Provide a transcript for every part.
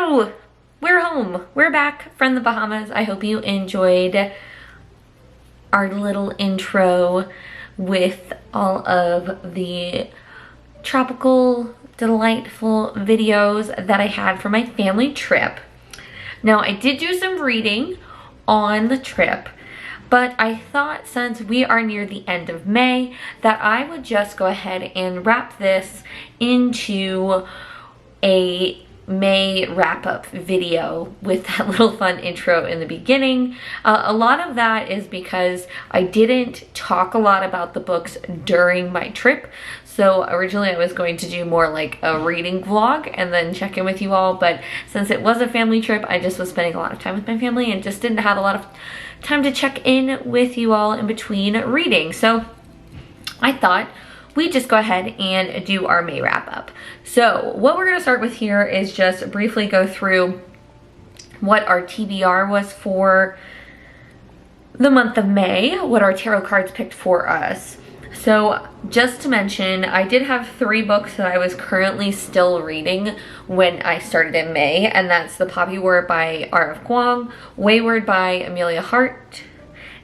Hello! We're home. We're back from the Bahamas. I hope you enjoyed our little intro with all of the tropical, delightful videos that I had for my family trip. Now, I did do some reading on the trip, but I thought since we are near the end of May that I would just go ahead and wrap this into a May wrap-up video with that little fun intro in the beginning. A lot of that is because I didn't talk a lot about the books during my trip. So originally I was going to do more like a reading vlog and then check in with you all, but since it was a family trip, I just was spending a lot of time with my family and just didn't have a lot of time to check in with you all in between reading. So I thought we just go ahead and do our May wrap up. So what we're gonna start with here is just briefly go through what our TBR was for the month of May, what our tarot cards picked for us. So just to mention, I did have 3 books that I was currently still reading when I started in May, and that's The Poppy War by R.F. Kuang, Wayward by Amelia Hart,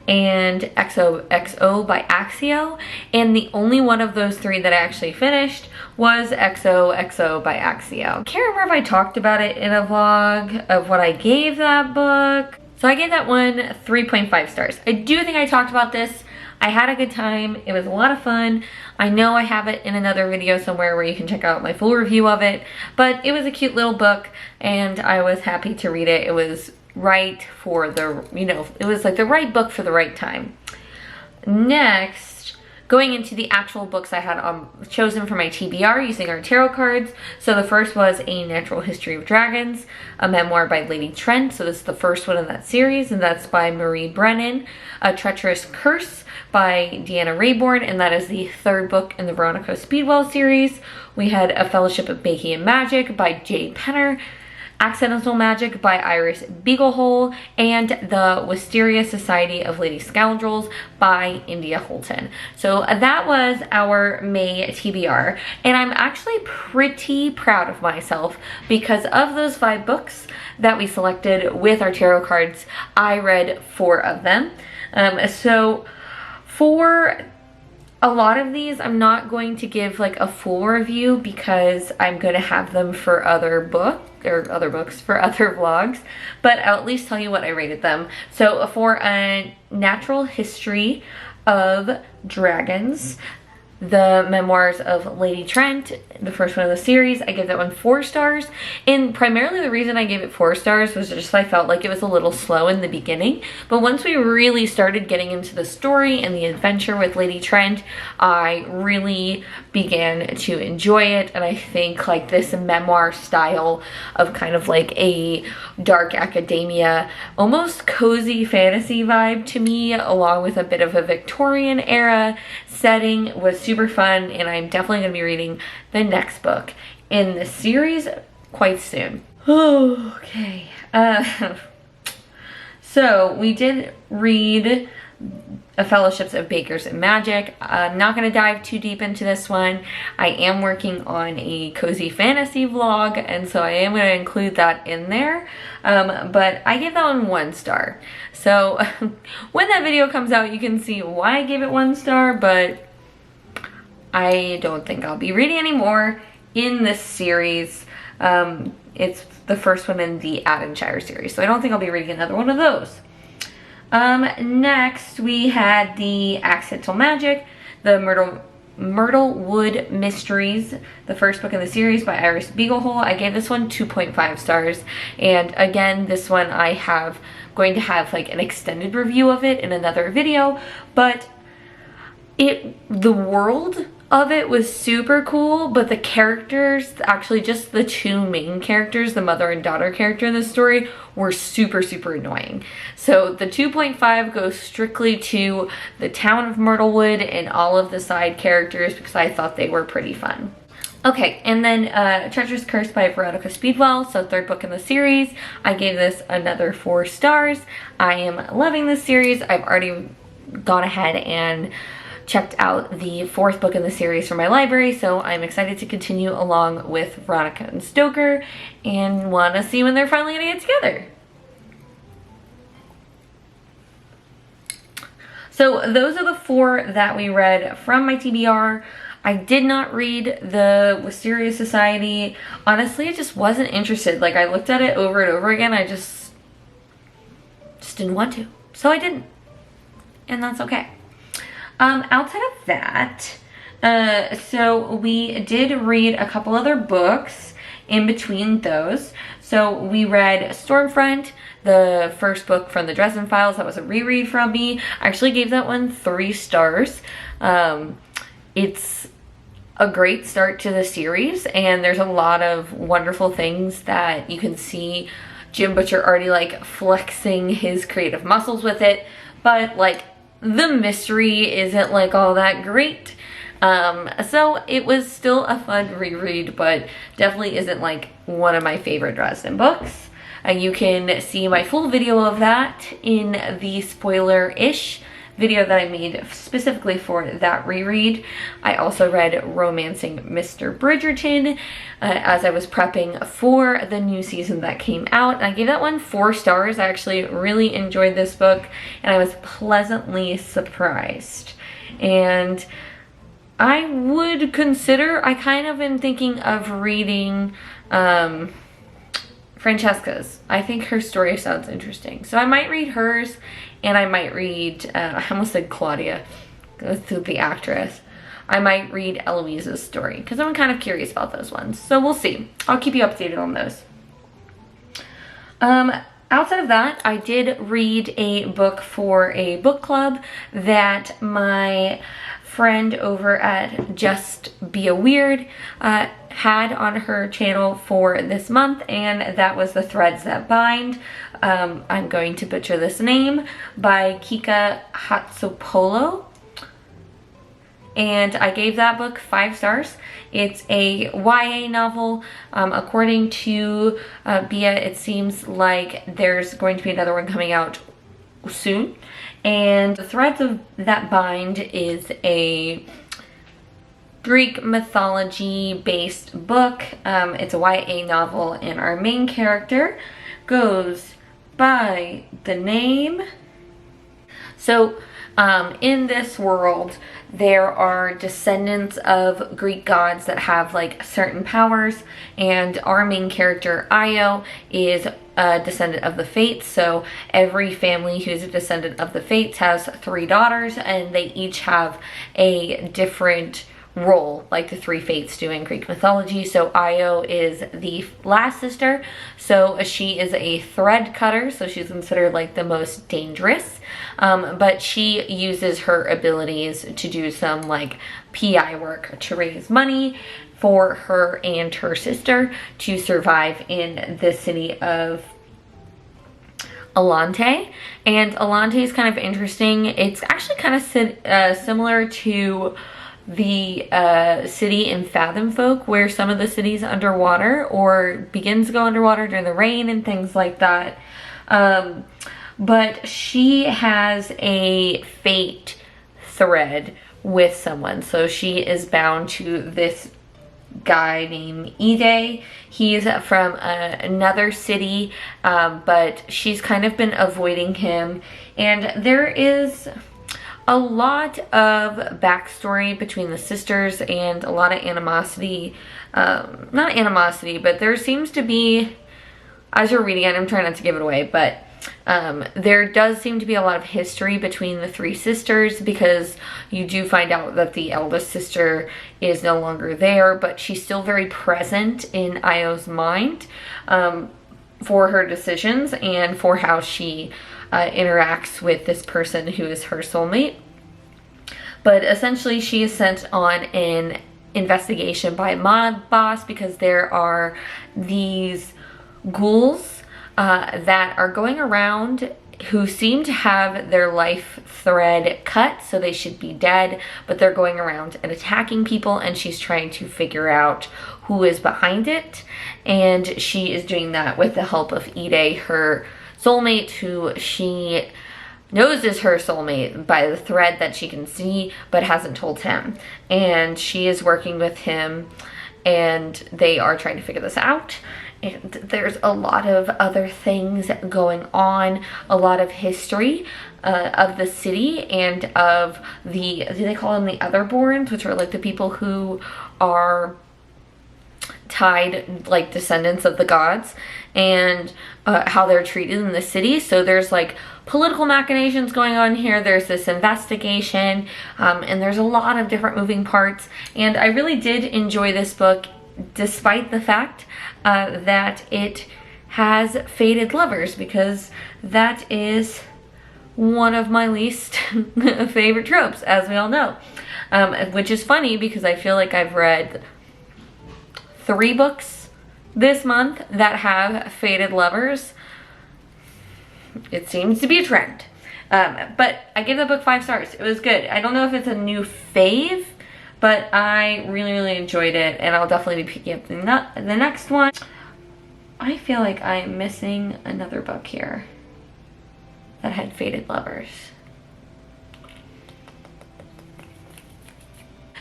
and XOXO by Axio, and the only one of those 3 that I actually finished was XOXO by Axio. I can't remember if I talked about it in a vlog of what I gave that book. So I gave that one 3.5 stars. I do think I talked about this. I had a good time. It was a lot of fun. I know I have it in another video somewhere where you can check out my full review of it, but it was a cute little book and I was happy to read it. It was right for the, it was like the right book for the right time. Next, going into the actual books I had chosen for my TBR using our tarot cards. So the first was A Natural History of Dragons, a memoir by Lady Trent. So this is the first one in that series, and that's by Marie Brennan. A Treacherous Curse by Deanna Rayborn, and that is the 3rd book in the Veronica Speedwell series. We had A Fellowship of Baking and Magic by Jade Penner, Accidental Magic by Iris Beaglehole, and The Wisteria Society of Lady Scoundrels by India Holton. So that was our May TBR, and I'm actually pretty proud of myself because of those 5 books that we selected with our tarot cards, I read 4 of them. So for a lot of these, I'm not going to give like a full review because I'm going to have them for other books for other vlogs, but I'll at least tell you what I rated them. So for A Natural History of Dragons, the memoirs of Lady Trent, the first one of the series, I gave that one 4 stars. And primarily the reason I gave it 4 stars was just I felt like it was a little slow in the beginning. But once we really started getting into the story and the adventure with Lady Trent, I really began to enjoy it. And I think like this memoir style of kind of like a dark academia, almost cozy fantasy vibe to me, along with a bit of a Victorian era setting, was super fun, and I'm definitely going to be reading the next book in the series quite soon. Okay. So we did read A Fellowships of Bakers and Magic. I'm not going to dive too deep into this one. I am working on a cozy fantasy vlog, and so I am going to include that in there. But I gave that one 1 star. So when that video comes out, you can see why I gave it 1 star, but I don't think I'll be reading any more in this series. It's the first one in the Adenshire series, so I don't think I'll be reading another one of those. Next, we had the Accidental Magic, the Myrtle Wood Mysteries, the first book in the series by Iris Beaglehole. I gave this one 2.5 stars, and again, this one I have going to have like an extended review of it in another video, but the world of it was super cool, but the characters, actually just the 2 main characters, the mother and daughter character in the story, were super annoying. So the 2.5 goes strictly to the town of Myrtlewood and all of the side characters because I thought they were pretty fun. Okay, and then Treacherous Curse by Veronica Speedwell, so 3rd book in the series. I gave this another 4 stars. I am loving this series. I've already gone ahead and checked out the 4th book in the series from my library, so I'm excited to continue along with Veronica and Stoker and want to see when they're finally going to get together. So those are the 4 that we read from my TBR. I did not read the Wisteria Society. Honestly, I just wasn't interested. Like, I looked at it over and over again. I just didn't want to. So I didn't. And that's okay. Outside of that, so we did read a couple other books in between those. So we read Stormfront, the first book from the Dresden Files. That was a reread from me. I actually gave that one 3 stars. It's a great start to the series, and there's a lot of wonderful things that you can see Jim Butcher already like flexing his creative muscles with it, but like the mystery isn't like all that great. So it was still a fun reread, but definitely isn't like one of my favorite Dresden books. You can see my full video of that in the spoiler-ish video that I made specifically for that reread. I also read Romancing Mr. Bridgerton as I was prepping for the new season that came out. And I gave that one 4 stars. I actually really enjoyed this book, and I was pleasantly surprised. And I would consider, I kind of am thinking of reading Francesca's. I think her story sounds interesting. So I might read hers, and I might read, I almost said Claudia, the actress. I might read Eloise's story, because I'm kind of curious about those ones. So we'll see. I'll keep you updated on those. Outside of that, I did read a book for a book club that my friend over at Just Be a Weird had on her channel for this month, and that was The Threads That Bind. I'm going to butcher this name, by Kika Hatsopolo. And I gave that book 5 stars. It's a YA novel. According to Bia, it seems like there's going to be another one coming out soon. And The Threads That Bind is a Greek mythology based book. It's a YA novel, and our main character goes by the name. So in this world, there are descendants of Greek gods that have like certain powers, and our main character Io is a descendant of the Fates. So every family who's a descendant of the Fates has 3 daughters, and they each have a different role, like the 3 Fates do in Greek mythology. So Io is the last sister, so she is a thread cutter, so she's considered like the most dangerous, but she uses her abilities to do some like PI work to raise money for her and her sister to survive in the city of Alante. And Alante is kind of interesting. It's actually kind of similar to the city in Fathom Folk, where some of the city's underwater or begins to go underwater during the rain and things like that. But she has a fate thread with someone. So she is bound to this guy named Ide. He's from another city, but she's kind of been avoiding him. And there is a lot of backstory between the sisters and a lot of animosity. Not animosity, but there seems to be, as you're reading it, I'm trying not to give it away, but there does seem to be a lot of history between the 3 sisters, because you do find out that the eldest sister is no longer there, but she's still very present in Io's mind for her decisions and for how she interacts with this person who is her soulmate. But essentially she is sent on an investigation by Mob Boss, because there are these ghouls that are going around who seem to have their life thread cut, so they should be dead, but they're going around and attacking people, and she's trying to figure out who is behind it. And she is doing that with the help of Ide, her soulmate, who she knows is her soulmate by the thread that she can see, but hasn't told him. And she is working with him, and they are trying to figure this out. And there's a lot of other things going on, a lot of history of the city and of the, do they call them the otherborns, which are like the people who are tied, like descendants of the gods, and how they're treated in the city. So there's like political machinations going on here. There's this investigation, and there's a lot of different moving parts. And I really did enjoy this book, despite the fact that it has faded lovers, because that is one of my least favorite tropes, as we all know. Which is funny because I feel like I've read 3 books this month that have faded lovers. It seems to be a trend. But I gave the book 5 stars. It was good. I don't know if it's a new fave, but I really, really enjoyed it, and I'll definitely be picking up the next one. I feel like I'm missing another book here that had faded lovers.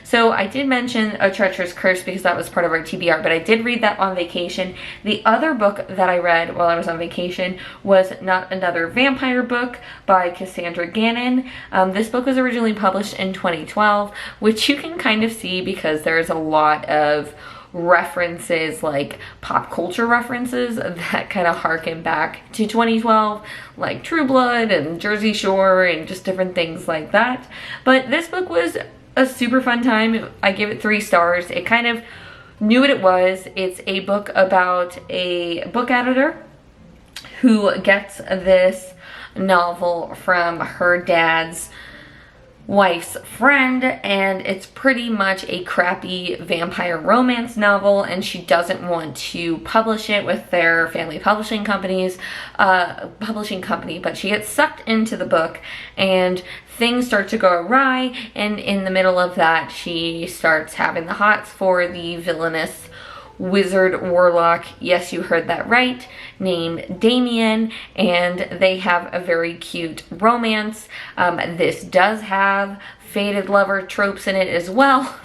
So I did mention A Treacherous Curse because that was part of our TBR, but I did read that on vacation. The other book that I read while I was on vacation was Not Another Vampire Book by Cassandra Gannon. This book was originally published in 2012, which you can kind of see because there's a lot of references, like pop culture references that kind of harken back to 2012, like True Blood and Jersey Shore and just different things like that. But this book was a super fun time. I give it 3 stars. It kind of knew what it was. It's a book about a book editor who gets this novel from her dad's wife's friend, and it's pretty much a crappy vampire romance novel, and she doesn't want to publish it with their family publishing company, but she gets sucked into the book and things start to go awry, and in the middle of that she starts having the hots for the villainous wizard warlock, yes, you heard that right, named Damien, and they have a very cute romance. This does have faded lover tropes in it as well.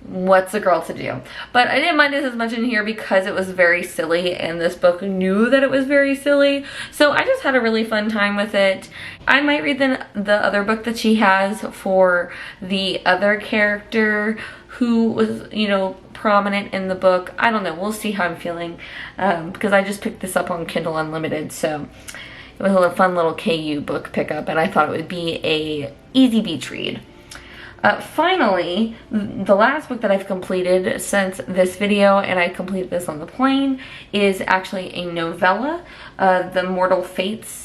What's a girl to do? But I didn't mind it as much in here because it was very silly, and this book knew that it was very silly, so I just had a really fun time with it. I might read the other book that she has for the other character who was, you know, prominent in the book. I don't know, we'll see how I'm feeling, because I just picked this up on Kindle Unlimited, so it was a fun little KU book pickup, and I thought it would be a easy beach read. Finally, the last book that I've completed since this video, and I completed this on the plane, is actually a novella, The Mortal Fates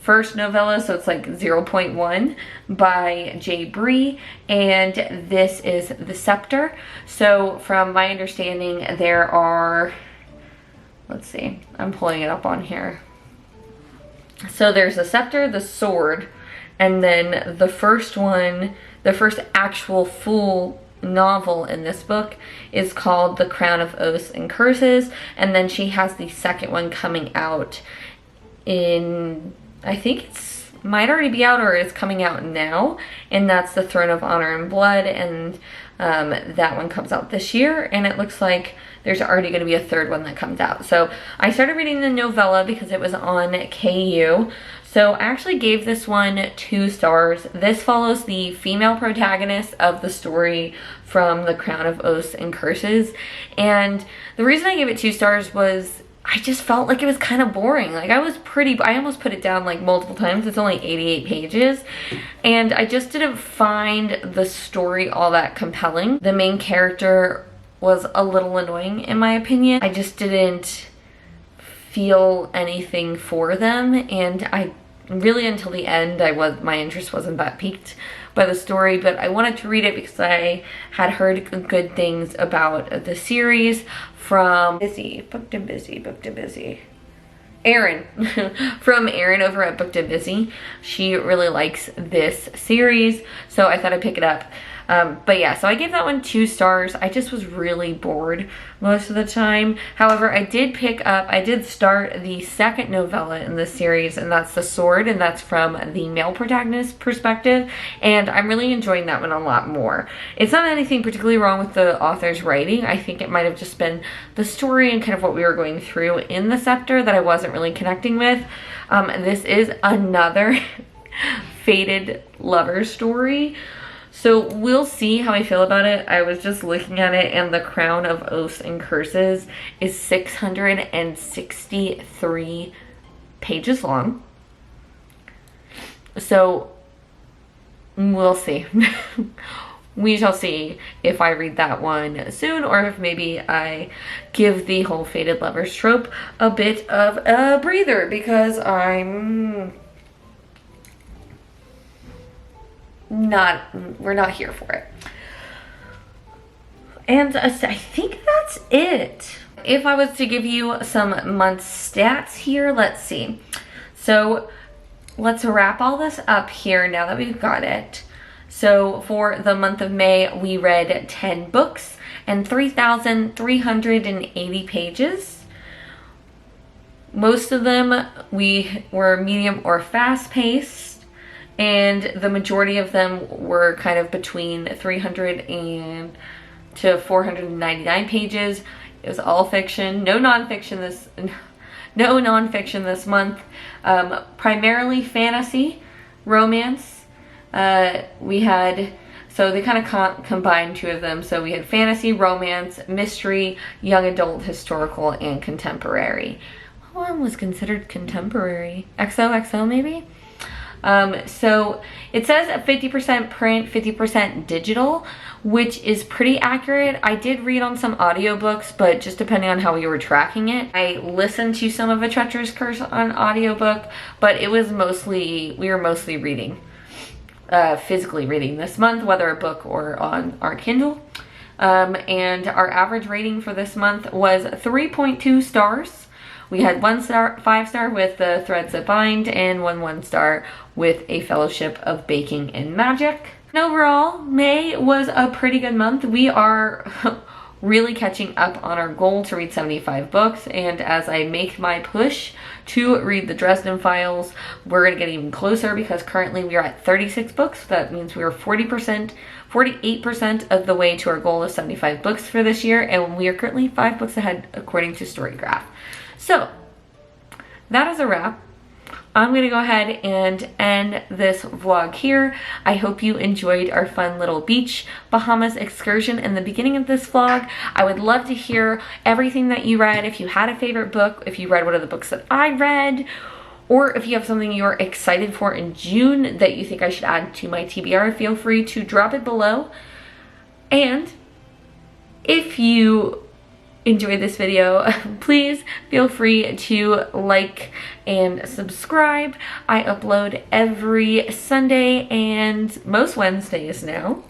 first novella, so it's like 0.1 by J. Bree, and this is The Scepter. So from my understanding, there are, let's see, I'm pulling it up on here. So there's the scepter, the sword, and then the first one, the first actual full novel in this book is called The Crown of Oaths and Curses, and then she has the second one coming out in, I think it's might already be out or it's coming out now, and that's The Throne of Honor and Blood, and that one comes out this year, and it looks like there's already going to be a third one that comes out. So I started reading the novella because it was on KU. So I actually gave this one 2 stars. This follows the female protagonist of the story from The Crown of Oaths and Curses. And the reason I gave it 2 stars was I just felt like it was kind of boring. Like I almost put it down like multiple times. It's only 88 pages. And I just didn't find the story all that compelling. The main character was a little annoying in my opinion. I just didn't feel anything for them, and I really until the end my interest wasn't that piqued by the story, but I wanted to read it because I had heard good things about the series from Booked and Busy. Erin from Erin over at Booked and Busy. She really likes this series, so I thought I'd pick it up. But yeah, so I gave that one 2 stars. I just was really bored most of the time. However, I did start the second novella in this series, and that's The Sword, and that's from the male protagonist's perspective, and I'm really enjoying that one a lot more. It's not anything particularly wrong with the author's writing. I think it might have just been the story and kind of what we were going through in The Scepter that I wasn't really connecting with. This is another fated lover story. So we'll see how I feel about it. I was just looking at it, and The Crown of Oaths and Curses is 663 pages long. So we'll see. We shall see if I read that one soon, or if maybe I give the whole fated lovers trope a bit of a breather, because we're not here for it. And I think that's it. If I was to give you some month stats here, let's see. So let's wrap all this up here now that we've got it. So for the month of May, we read 10 books and 3,380 pages. Most of them were medium or fast-paced, and the majority of them were kind of between 300 to 499 pages. It was all fiction, no nonfiction this month. Primarily fantasy, romance. So they kind of combined 2 of them. So we had fantasy, romance, mystery, young adult, historical, and contemporary. What one was considered contemporary? XOXO maybe? So it says 50% print, 50% digital, which is pretty accurate. I did read on some audiobooks, but just depending on how we were tracking it. I listened to some of A Treacherous Curse on audiobook, but we were mostly reading, physically reading this month, whether a book or on our Kindle. And our average rating for this month was 3.2 stars. We had 1 star, 5 star with The Threads That Bind, and 1 star with A Fellowship of Baking and Magic. And overall, May was a pretty good month. We are really catching up on our goal to read 75 books, and as I make my push to read the Dresden Files, we're going to get even closer, because currently we are at 36 books. That means we are 48% of the way to our goal of 75 books for this year, and we are currently 5 books ahead according to Storygraph. So that is a wrap. I'm going to go ahead and end this vlog here. I hope you enjoyed our fun little beach Bahamas excursion in the beginning of this vlog. I would love to hear everything that you read. If you had a favorite book, if you read one of the books that I read, or if you have something you're excited for in June that you think I should add to my TBR, feel free to drop it below. And if you enjoyed this video, please feel free to like and subscribe. I upload every Sunday and most Wednesdays now.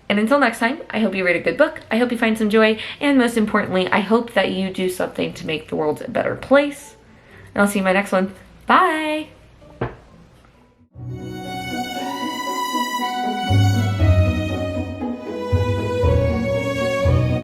And until next time, I hope you read a good book, I hope you find some joy, and most importantly, I hope that you do something to make the world a better place. And I'll see you in my next one. Bye!